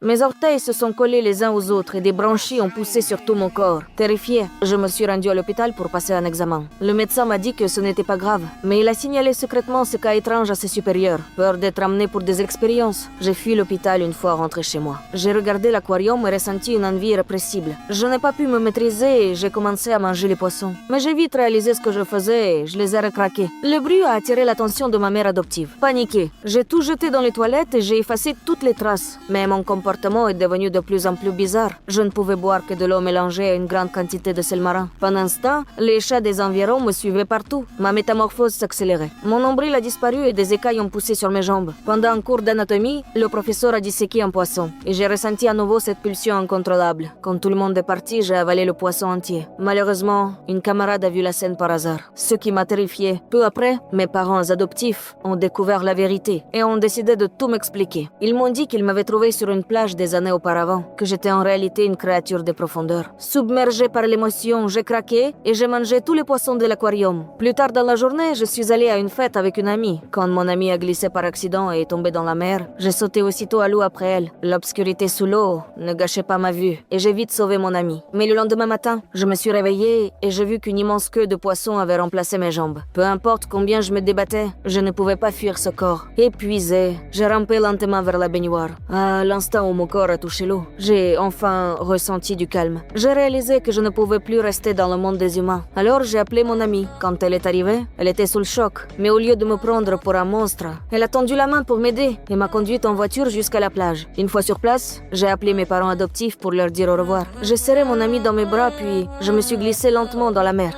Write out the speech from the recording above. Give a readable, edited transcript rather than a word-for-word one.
Mes orteils se sont collés les uns aux autres et des branchies ont poussé sur tout mon corps. Terrifiée, je me suis rendue à l'hôpital pour passer un examen. Le médecin m'a dit que ce n'était pas grave, mais il a signalé secrètement ce cas étrange à ses supérieurs. Peur d'être amené pour des expériences, j'ai fui l'hôpital une fois rentrée chez moi. J'ai regardé l'aquarium et ressenti une envie irrépressible. Je n'ai pas pu me maîtriser et j'ai commencé à manger les poissons. Mais j'ai vite réalisé ce que je faisais et je les ai recraqués. Le bruit a attiré l'attention de ma mère adoptive. Paniquée, j'ai tout jeté dans les toilettes et j'ai effacé toutes les traces. Mais mon comportement est devenu de plus en plus bizarre. Je ne pouvais boire que de l'eau mélangée à une grande quantité de sel marin. Pendant ce temps, les chats des environs me suivaient partout. Ma métamorphose s'accélérait. Mon nombril a disparu et des écailles ont poussé sur mes jambes. Pendant un cours d'anatomie, le professeur a disséqué un poisson et j'ai ressenti à nouveau cette pulsion incontrôlable. Quand tout le monde est parti, j'ai avalé le poisson entier. Malheureusement, une camarade a vu la scène par hasard, ce qui m'a terrifiée. Peu après, mes parents adoptifs ont découvert la vérité et ont décidé de tout m'expliquer. Ils m'ont dit qu'ils m'avaient trouvé sur une plage des années auparavant, que j'étais en réalité une créature de profondeur. Submergée par l'émotion, j'ai craqué et j'ai mangé tous les poissons de l'aquarium. Plus tard dans la journée, je suis allée à une fête avec une amie. Quand mon amie a glissé par accident et est tombée dans la mer, j'ai sauté aussitôt à l'eau après elle. L'obscurité sous l'eau ne gâchait pas ma vue et j'ai vite sauvé mon amie. Mais le lendemain matin, je me suis réveillée et j'ai vu qu'une immense queue de poisson avait remplacé mes jambes. Peu importe combien je me débattais, je ne pouvais pas fuir ce corps. Épuisée, j'ai rampé lentement vers la baignoire. À l'instant où mon corps a touché l'eau, j'ai enfin ressenti du calme. J'ai réalisé que je ne pouvais plus rester dans le monde des humains. Alors j'ai appelé mon amie. Quand elle est arrivée, elle était sous le choc. Mais au lieu de me prendre pour un monstre, elle a tendu la main pour m'aider et m'a conduite en voiture jusqu'à la plage. Une fois sur place, j'ai appelé mes parents adoptifs pour leur dire au revoir. J'ai serré mon amie dans mes bras puis je me suis glissée lentement dans la mer.